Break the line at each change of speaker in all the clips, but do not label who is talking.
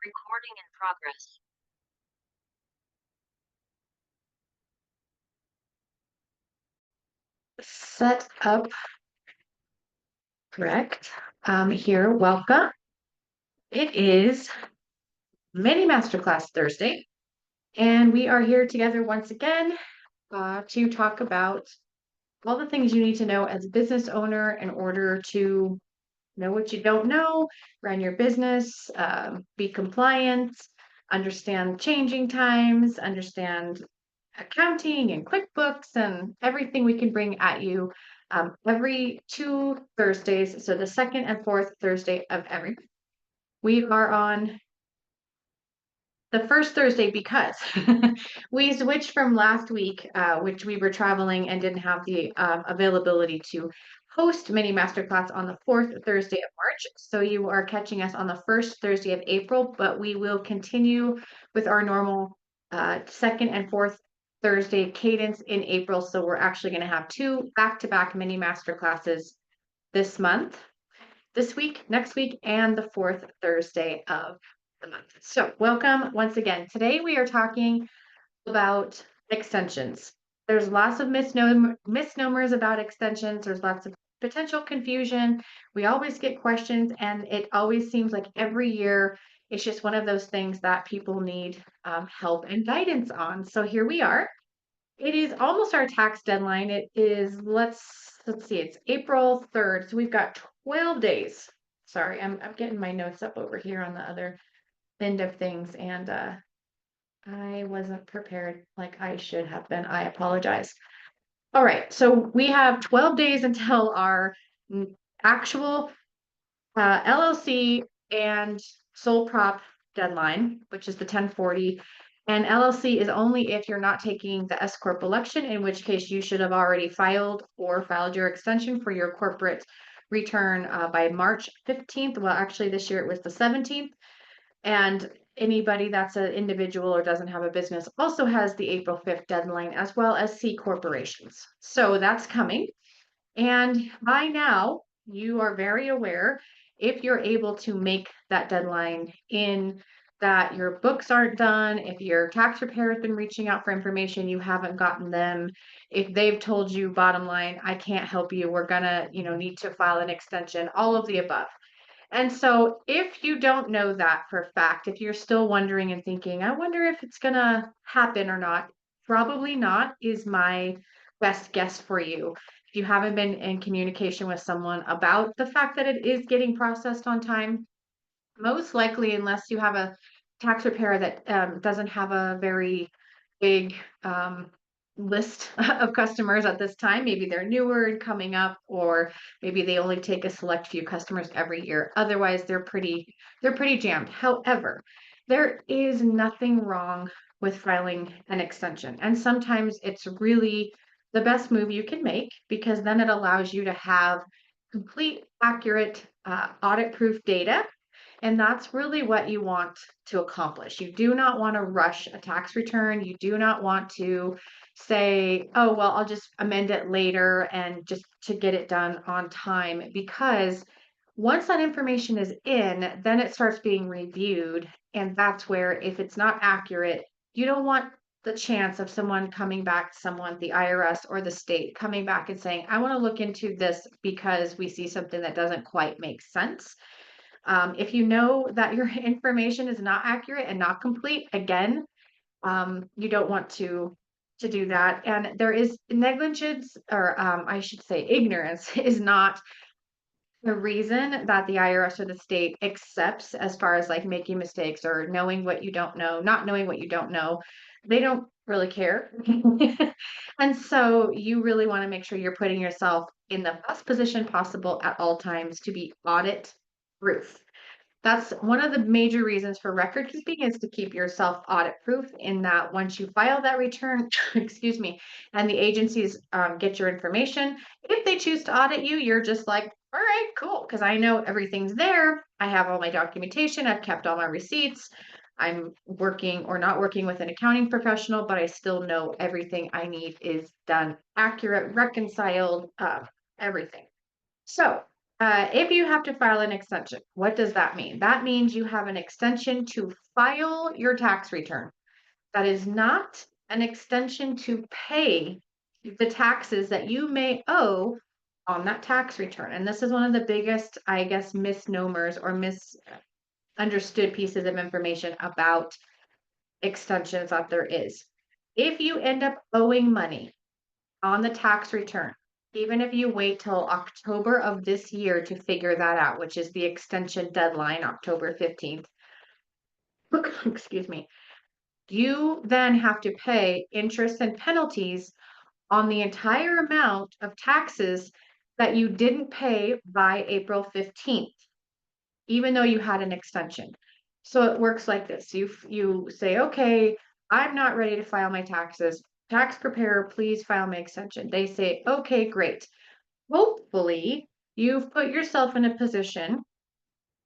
Recording in progress.
Set up correct. Here, welcome. It is Mini Masterclass Thursday, and we are here together once again to talk about all the things you need to know as a business owner in order to know what you don't know, run your business, be compliant, understand changing times, understand accounting and QuickBooks and everything we can bring at you every 2 Thursdays. So the second and fourth Thursday of every month. We are on the first Thursday because we switched from last week, which we were traveling and didn't have the availability to host mini masterclass on the fourth Thursday of March. So you are catching us on the first Thursday of April, but we will continue with our normal second and fourth Thursday cadence in April. So we're actually going to have two back-to-back mini masterclasses this month, this week, next week, and the fourth Thursday of the month. So welcome once again. Today we are talking about extensions. There's lots of misnomers about extensions. There's lots of potential confusion. We always get questions, and it always seems like every year it's just one of those things that people need help and guidance on. So here we are. It is almost our tax deadline. It is, let's see, it's April 3rd. So we've got 12 days. Sorry, I'm getting my notes up over here on the other end of things, and I wasn't prepared like I should have been. I apologize. All right, so we have 12 days until our actual LLC and sole prop deadline, which is the 1040. And LLC is only if you're not taking the S Corp election, in which case you should have already filed your extension for your corporate return by March 15th. Well, actually, this year it was the 17th. And anybody that's an individual or doesn't have a business also has the April 5th deadline, as well as C corporations. So that's coming. And by now, you are very aware if you're able to make that deadline in that your books aren't done, if your tax preparer has been reaching out for information, you haven't gotten them, if they've told you bottom line, I can't help you, we're gonna, need to file an extension, all of the above. And so if you don't know that for a fact, if you're still wondering and thinking, I wonder if it's gonna happen or not, probably not is my best guess for you. If you haven't been in communication with someone about the fact that it is getting processed on time, most likely, unless you have a tax preparer that doesn't have a very big list of customers at this time, maybe they're newer and coming up, or maybe they only take a select few customers every year. Otherwise, they're pretty jammed. However, there is nothing wrong with filing an extension, and sometimes it's really the best move you can make because then it allows you to have complete, accurate, audit-proof data, and that's really what you want to accomplish. You do not want to rush a tax return. You do not want to say, oh, well, I'll just amend it later and just to get it done on time, because once that information is in, then it starts being reviewed. And that's where, if it's not accurate, you don't want the chance of someone coming back, the IRS or the state coming back and saying, I want to look into this because we see something that doesn't quite make sense. If you know that your information is not accurate and not complete, again, you don't want to do that. And there is negligence, or I should say ignorance, is not the reason that the IRS or the state accepts as far as like making mistakes or knowing what you don't know, not knowing what you don't know. They don't really care. And so you really want to make sure you're putting yourself in the best position possible at all times to be audit proof. That's one of the major reasons for record keeping, is to keep yourself audit proof, in that once you file that return, excuse me, and the agencies get your information, if they choose to audit you, you're just like, all right, cool, because I know everything's there. I have all my documentation. I've kept all my receipts. I'm working or not working with an accounting professional, but I still know everything I need is done, accurate, reconciled, everything. So If you have to file an extension, what does that mean? That means you have an extension to file your tax return. That is not an extension to pay the taxes that you may owe on that tax return. And this is one of the biggest, I guess, misnomers or misunderstood pieces of information about extensions that there is. If you end up owing money on the tax return, even if you wait till October of this year to figure that out, which is the extension deadline, October 15th, excuse me, you then have to pay interest and penalties on the entire amount of taxes that you didn't pay by April 15th, even though you had an extension. So it works like this. You say, okay, I'm not ready to file my taxes. Tax preparer, please file my extension. They say, okay, great. Hopefully, you've put yourself in a position,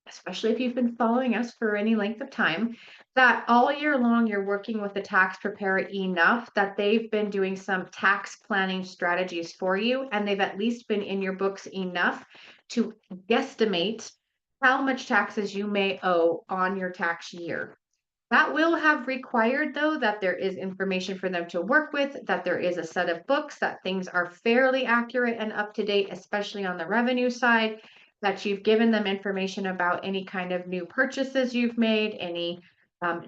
especially if you've been following us for any length of time, that all year long you're working with the tax preparer enough that they've been doing some tax planning strategies for you, and they've at least been in your books enough to guesstimate how much taxes you may owe on your tax year. That will have required, though, that there is information for them to work with, that there is a set of books, that things are fairly accurate and up to date, especially on the revenue side, that you've given them information about any kind of new purchases you've made, any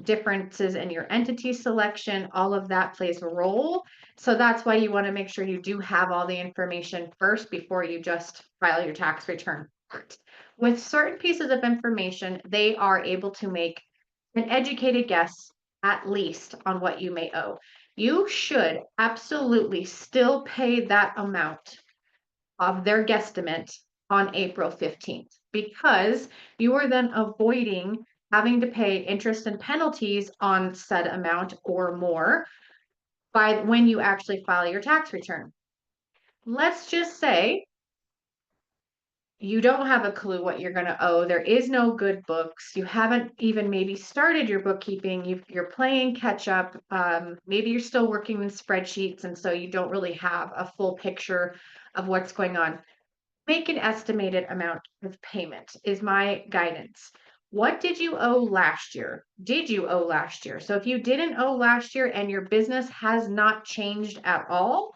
differences in your entity selection, all of that plays a role. So that's why you want to make sure you do have all the information first before you just file your tax return. With certain pieces of information, they are able to make an educated guess at least on what you may owe. You should absolutely still pay that amount of their guesstimate on April 15th because you are then avoiding having to pay interest and penalties on said amount or more by when you actually file your tax return. Let's just say you don't have a clue what you're going to owe. There is no good books. You haven't even maybe started your bookkeeping. You're playing catch up. Maybe you're still working in spreadsheets, and so you don't really have a full picture of what's going on. Make an estimated amount of payment is my guidance. What did you owe last year? Did you owe last year? So if you didn't owe last year and your business has not changed at all,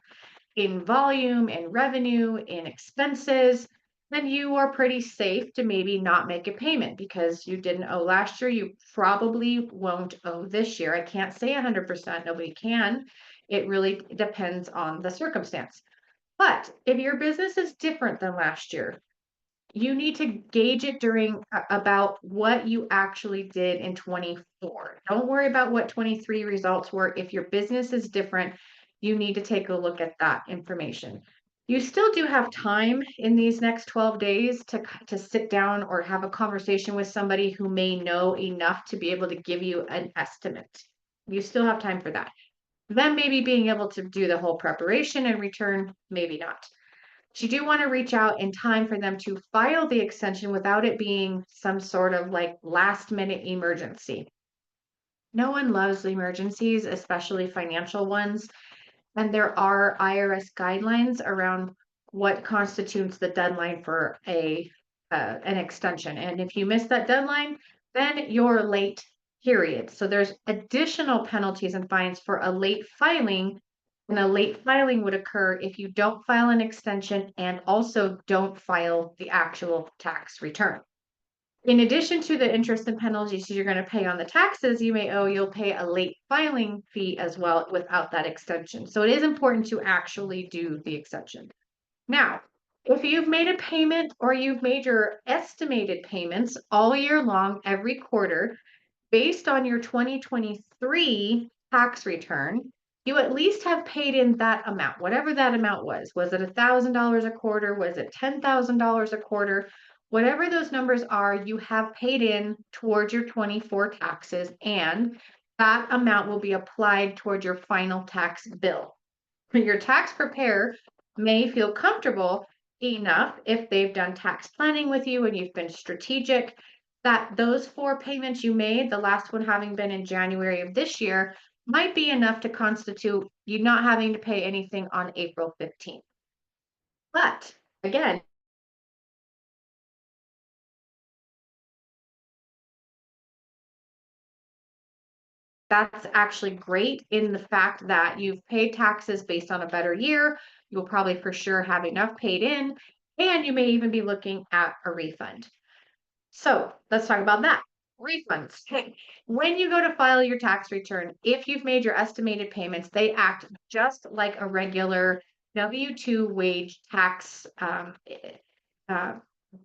in volume, in revenue, in expenses, then you are pretty safe to maybe not make a payment because you didn't owe last year. You probably won't owe this year. I can't say 100%, nobody can. It really depends on the circumstance. But if your business is different than last year, you need to gauge it during about what you actually did in 24. Don't worry about what 23 results were. If your business is different, you need to take a look at that information. You still do have time in these next 12 days to sit down or have a conversation with somebody who may know enough to be able to give you an estimate. You still have time for that. Then maybe being able to do the whole preparation and return, maybe not. You do want to reach out in time for them to file the extension without it being some sort of like last minute emergency. No one loves emergencies, especially financial ones. And there are IRS guidelines around what constitutes the deadline for an extension. And if you miss that deadline, then you're late, period. So there's additional penalties and fines for a late filing. And a late filing would occur if you don't file an extension and also don't file the actual tax return. In addition to the interest and penalties you're going to pay on the taxes you may owe, you'll pay a late filing fee as well without that extension. So it is important to actually do the extension. Now, if you've made a payment or you've made your estimated payments all year long, every quarter, based on your 2023 tax return, you at least have paid in that amount, whatever that amount was. Was it $1,000 a quarter? Was it $10,000 a quarter? Whatever those numbers are, you have paid in towards your 24 taxes, and that amount will be applied towards your final tax bill. Your tax preparer may feel comfortable enough if they've done tax planning with you and you've been strategic that those 4 payments you made, the last one having been in January of this year, might be enough to constitute you not having to pay anything on April 15th. But again, That's actually great in the fact that you've paid taxes based on a better year. You'll probably for sure have enough paid in, and you may even be looking at a refund. So let's talk about that. Refunds. When you go to file your tax return, if you've made your estimated payments, they act just like a regular W-2 wage tax uh,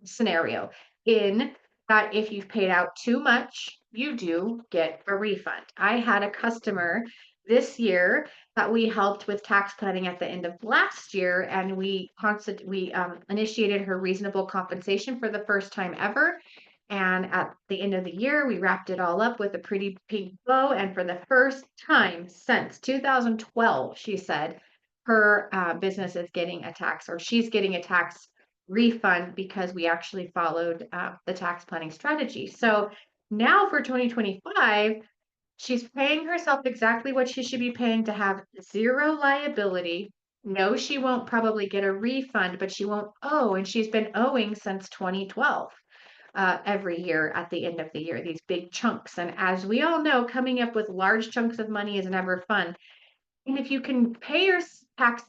scenario, in that if you've paid out too much, you do get a refund. I had a customer this year that we helped with tax planning at the end of last year, and we initiated her reasonable compensation for the first time ever. And at the end of the year, we wrapped it all up with a pretty pink bow. And for the first time since 2012, she said her business is getting a tax, or she's getting a tax refund, because we actually followed the tax planning strategy. So now for 2025, she's paying herself exactly what she should be paying to have zero liability. No, she won't probably get a refund, but she won't owe. And she's been owing since 2012, every year at the end of the year, these big chunks. And as we all know, coming up with large chunks of money is never fun. And if you can pay your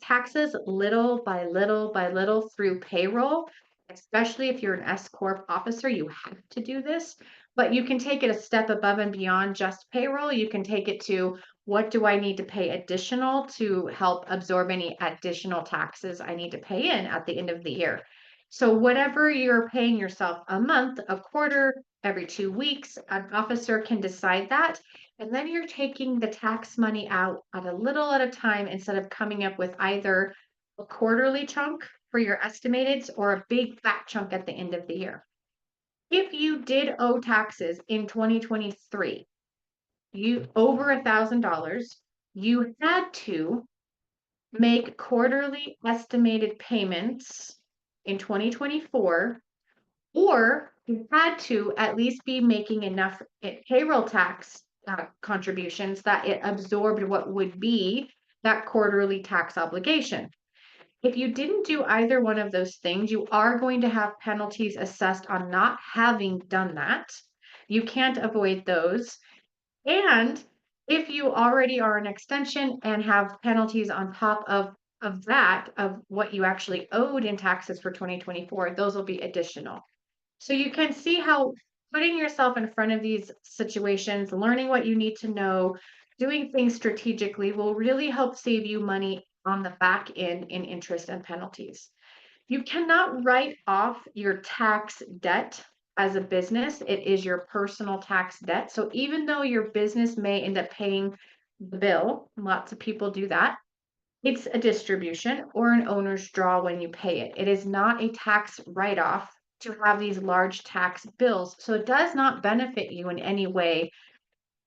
taxes little by little by little through payroll, especially if you're an S corp officer, you have to do this. But you can take it a step above and beyond just payroll. You can take it to, what do I need to pay additional to help absorb any additional taxes I need to pay in at the end of the year? So whatever you're paying yourself a month, a quarter, every 2 weeks, an officer can decide that. And then you're taking the tax money out at a little at a time, instead of coming up with either a quarterly chunk for your estimated or a big fat chunk at the end of the year. If you did owe taxes in 2023, you over $1,000, you had to make quarterly estimated payments in 2024, or you had to at least be making enough payroll tax contributions that it absorbed what would be that quarterly tax obligation. If you didn't do either one of those things, you are going to have penalties assessed on not having done that. You can't avoid those. And if you already are an extension and have penalties on top of that, of what you actually owed in taxes for 2024, those will be additional. So you can see how putting yourself in front of these situations, learning what you need to know, doing things strategically will really help save you money on the back end in interest and penalties. You cannot write off your tax debt as a business. It is your personal tax debt. So even though your business may end up paying the bill, lots of people do that, it's a distribution or an owner's draw when you pay it. It is not a tax write-off to have these large tax bills. So it does not benefit you in any way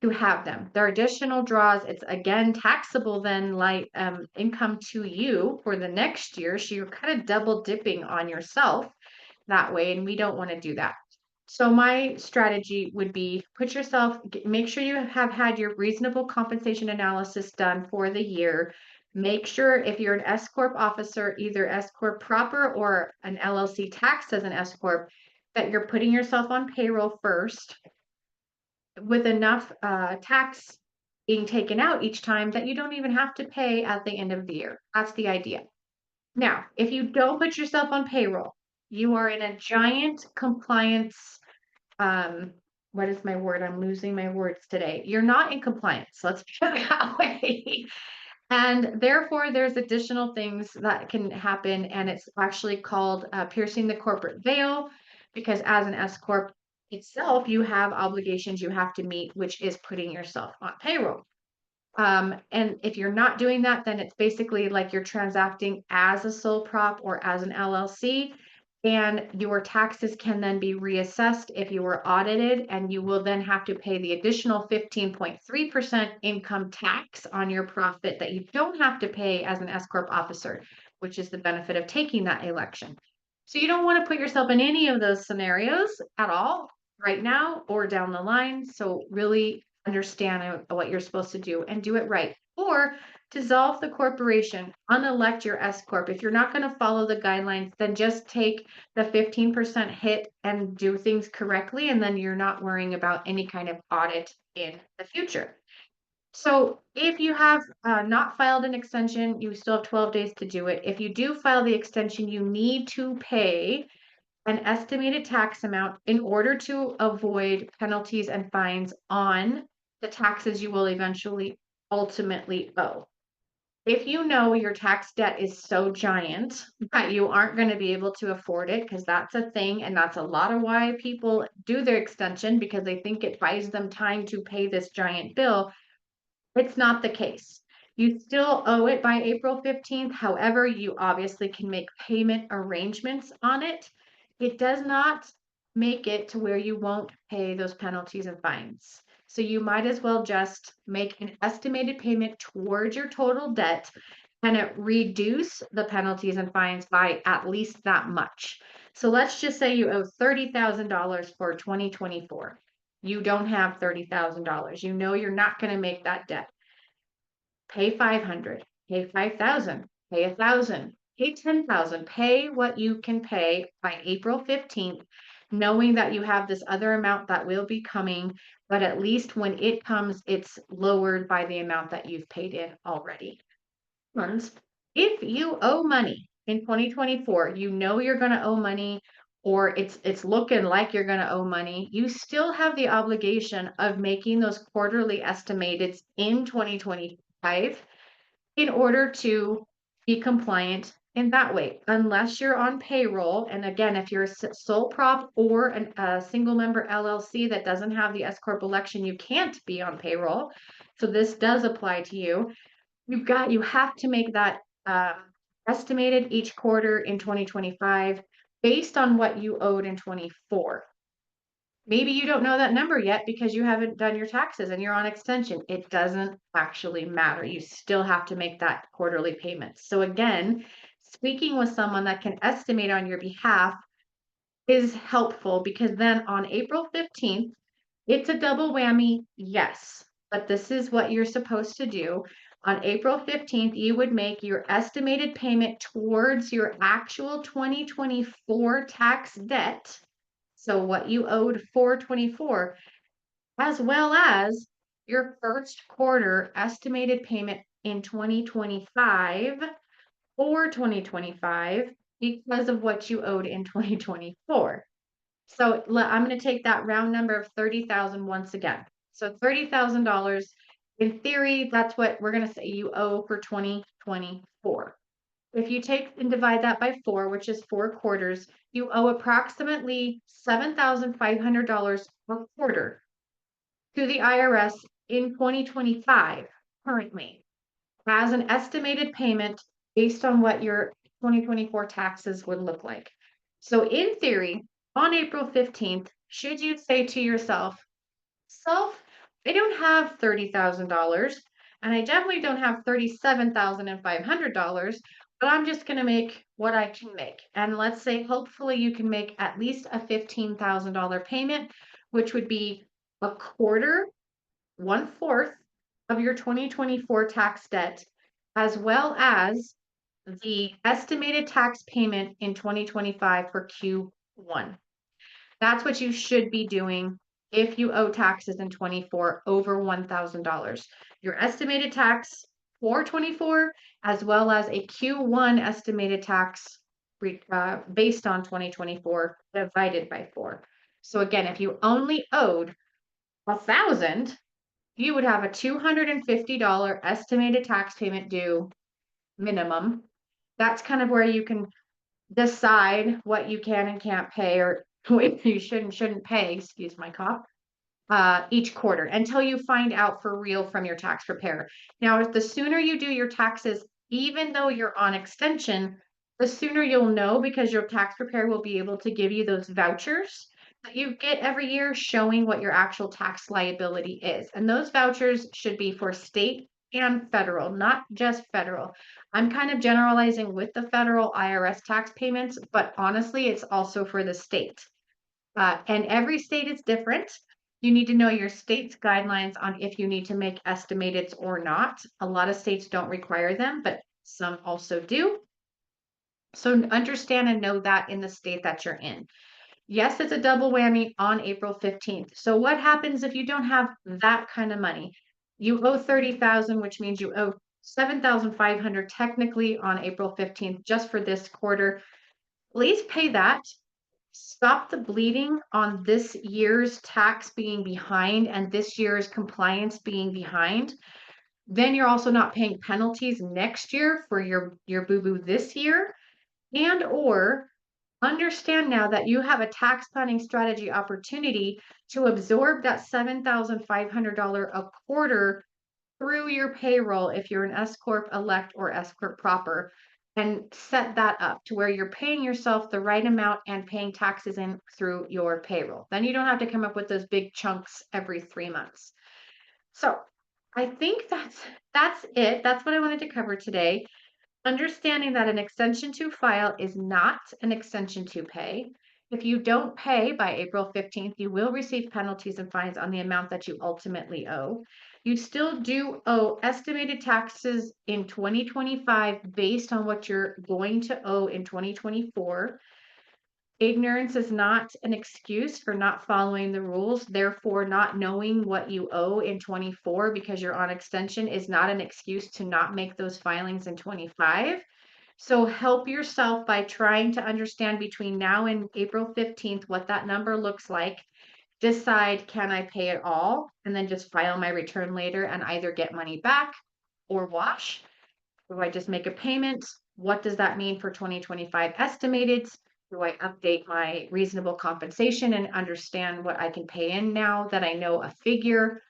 to have them. They're additional draws. It's again taxable then, like income to you for the next year. So you're kind of double dipping on yourself that way, and we don't want to do that. So my strategy would be, put yourself, make sure you have had your reasonable compensation analysis done for the year. Make sure if you're an S corp officer, either S corp proper or an LLC taxed as an S corp, that you're putting yourself on payroll first, with enough tax being taken out each time that you don't even have to pay at the end of the year. That's the idea. Now, if you don't put yourself on payroll, you are in a giant compliance, um, what is my word? I'm losing my words today. You're not in compliance. Let's put it that way. And therefore, there's additional things that can happen, and it's actually called piercing the corporate veil, because as an S corp itself, you have obligations you have to meet, which is putting yourself on payroll. And if you're not doing that, then it's basically like you're transacting as a sole prop or as an LLC, and your taxes can then be reassessed if you were audited, and you will then have to pay the additional 15.3% income tax on your profit that you don't have to pay as an S corp officer, which is the benefit of taking that election. So you don't want to put yourself in any of those scenarios at all right now or down the line. So really understand what you're supposed to do and do it right. Or dissolve the corporation, unelect your S corp. If you're not going to follow the guidelines, then just take the 15% hit and do things correctly, and then you're not worrying about any kind of audit in the future. So if you have not filed an extension, you still have 12 days to do it. If you do file the extension, you need to pay an estimated tax amount in order to avoid penalties and fines on the taxes you will eventually ultimately owe. If you know your tax debt is so giant that you aren't going to be able to afford it, because that's a thing, and that's a lot of why people do their extension because they think it buys them time to pay this giant bill. It's not the case. You still owe it by April 15th. However, you obviously can make payment arrangements on it. It does not make it to where you won't pay those penalties and fines. So you might as well just make an estimated payment towards your total debt and it reduce the penalties and fines by at least that much. So let's just say you owe $30,000 for 2024. You don't have $30,000. You know you're not going to make that debt. Pay 500, pay 5,000, pay 1,000, pay 10,000, pay what you can pay by April 15th, knowing that you have this other amount that will be coming, but at least when it comes, it's lowered by the amount that you've paid in already. And if you owe money in 2024, you know you're going to owe money or it's looking like you're going to owe money, you still have the obligation of making those quarterly estimates in 2025 in order to be compliant in that way, unless you're on payroll. And again, if you're a sole prop or a single member LLC that doesn't have the S Corp election, you can't be on payroll. So this does apply to you. You have to make that estimated each quarter in 2025 based on what you owed in 24. Maybe you don't know that number yet because you haven't done your taxes and you're on extension. It doesn't actually matter. You still have to make that quarterly payment. So again, speaking with someone that can estimate on your behalf is helpful because then on April 15th, it's a double whammy, yes, but this is what you're supposed to do. On April 15th, you would make your estimated payment towards your actual 2024 tax debt. So what you owed for 24, as well as your first quarter estimated payment in 2025 or 2025 because of what you owed in 2024. So I'm going to take that round number of 30,000 once again. So $30,000, in theory, that's what we're going to say you owe for 2024. If you take and divide that by 4, which is 4 quarters, you owe approximately $7,500 per quarter to the IRS in 2025 currently as an estimated payment based on what your 2024 taxes would look like. So in theory, on April 15th, should you say to yourself, I don't have $30,000 and I definitely don't have $37,500, but I'm just going to make what I can make. And let's say hopefully you can make at least a $15,000 payment, which would be a quarter, 1/4 of your 2024 tax debt, as well as the estimated tax payment in 2025 for Q1. That's what you should be doing if you owe taxes in 24 over $1,000. Your estimated tax for 24, as well as a Q1 estimated tax based on 2024 divided by 4. So again, if you only owed 1,000, you would have a $250 estimated tax payment due minimum. That's kind of where you can decide what you can and can't pay or what you should and shouldn't pay, excuse my cough, each quarter until you find out for real from your tax preparer. Now, the sooner you do your taxes, even though you're on extension, the sooner you'll know because your tax preparer will be able to give you those vouchers that you get every year showing what your actual tax liability is. And those vouchers should be for state and federal, not just federal. I'm kind of generalizing with the federal IRS tax payments, but honestly, it's also for the state. And every state is different. You need to know your state's guidelines on if you need to make estimates or not. A lot of states don't require them, but some also do. So understand and know that in the state that you're in. Yes, it's a double whammy on April 15th. So what happens if you don't have that kind of money? you owe 30,000, which means you owe 7,500 technically on April 15th, just for this quarter. Please pay that. Stop the bleeding on this year's tax being behind and this year's compliance being behind. Then you're also not paying penalties next year for your boo-boo this year. And or understand now that you have a tax planning strategy opportunity to absorb that $7,500 a quarter through your payroll if you're an S corp elect or S corp proper, and set that up to where you're paying yourself the right amount and paying taxes in through your payroll. Then you don't have to come up with those big chunks every 3 months. So I think that's it. That's what I wanted to cover today. Understanding that an extension to file is not an extension to pay. If you don't pay by April 15th, you will receive penalties and fines on the amount that you ultimately owe. You still do owe estimated taxes in 2025 based on what you're going to owe in 2024. Ignorance is not an excuse for not following the rules. Therefore, not knowing what you owe in 24 because you're on extension is not an excuse to not make those filings in 25. So help yourself by trying to understand between now and April 15th what that number looks like. Decide, can I pay it all? And then just file my return later and either get money back or wash. Do I just make a payment? What does that mean for 2025 estimated? Do I update my reasonable compensation and understand what I can pay in now that I know a figure?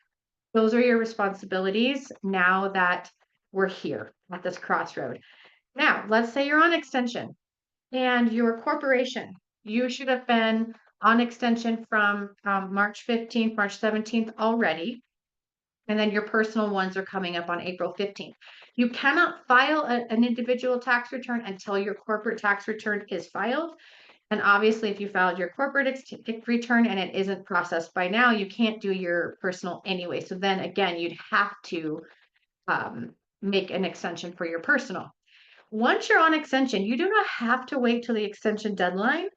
Those are your responsibilities now that we're here at this crossroad. Now, let's say you're on extension and your corporation, you should have been on extension from March 15th, March 17th already. And then your personal ones are coming up on April 15th. You cannot file an individual tax return until your corporate tax return is filed. And obviously, if you filed your corporate return and it isn't processed by now, you can't do your personal anyway. So then again, you'd have to make an extension for your personal. Once you're on extension, you do not have to wait till the extension deadline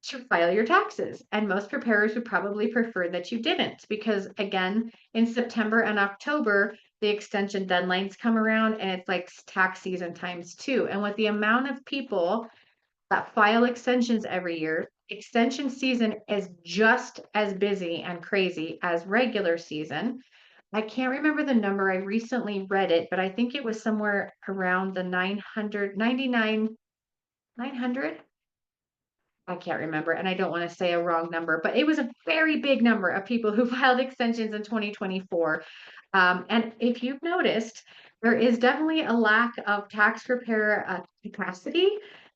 to file your taxes. And most preparers would probably prefer that you didn't, because again, in September and October, the extension deadlines come around and it's like tax season times two. And with the amount of people that file extensions every year, extension season is just as busy and crazy as regular season. I can't remember the number. I recently read it, but I think it was somewhere around the 900. I can't remember, and I don't want to say a wrong number, but it was a very big number of people who filed extensions in 2024. And if you've noticed, there is definitely a lack of tax preparer capacity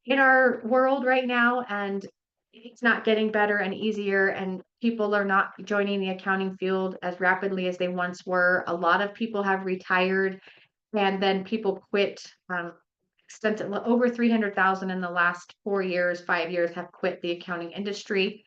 in our world right now, and it's not getting better and easier, and people are not joining the accounting field as rapidly as they once were. A lot of people have retired, and then people quit. Over 300,000 in the last 4 years, 5 years have quit the accounting industry.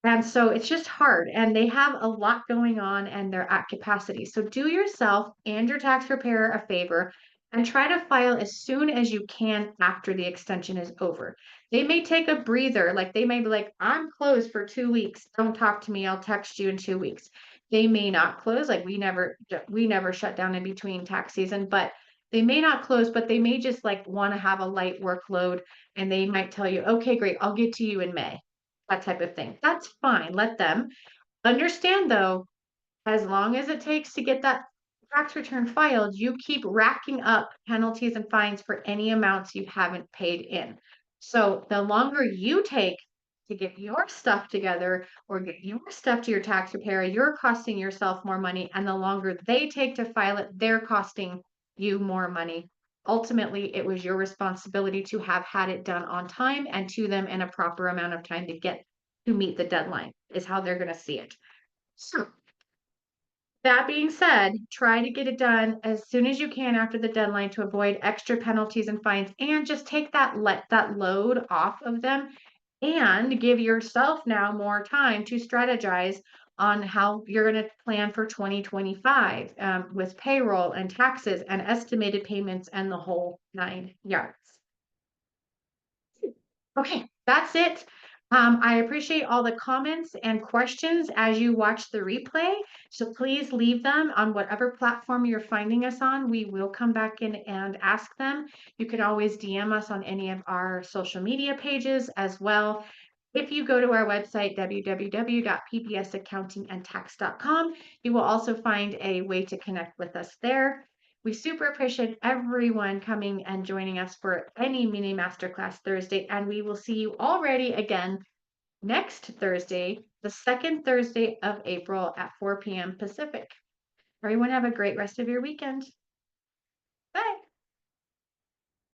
And so it's just hard, and they have a lot going on and they're at capacity. So do yourself and your tax preparer a favor and try to file as soon as you can after the extension is over. They may take a breather, like they may be like, I'm closed for 2 weeks. Don't talk to me. I'll text you in 2 weeks. They may not close, like we never shut down in between tax season, but they may not close, but they may just like want to have a light workload and they might tell you, okay, great, I'll get to you in May, that type of thing. That's fine. Let them understand, though, as long as it takes to get that tax return filed, you keep racking up penalties and fines for any amounts you haven't paid in. So the longer you take to get your stuff together or get your stuff to your tax preparer, you're costing yourself more money. And the longer they take to file it, they're costing you more money. Ultimately, it was your responsibility to have had it done on time and to them in a proper amount of time to meet the deadline, is how they're going to see it. So that being said, try to get it done as soon as you can after the deadline to avoid extra penalties and fines, and just take that load off of them and give yourself now more time to strategize on how you're going to plan for 2025 with payroll and taxes and estimated payments and the whole 9 yards. Okay, that's it. I appreciate all the comments and questions as you watch the replay. So please leave them on whatever platform you're finding us on. We will come back in and ask them. You can always DM us on any of our social media pages as well. If you go to our website, www.pbsaccountingandtax.com, you will also find a way to connect with us there. We super appreciate everyone coming and joining us for any mini masterclass Thursday, and we will see you already again next Thursday, the second Thursday of April at 4 p.m. Pacific. Everyone have a great rest of your weekend.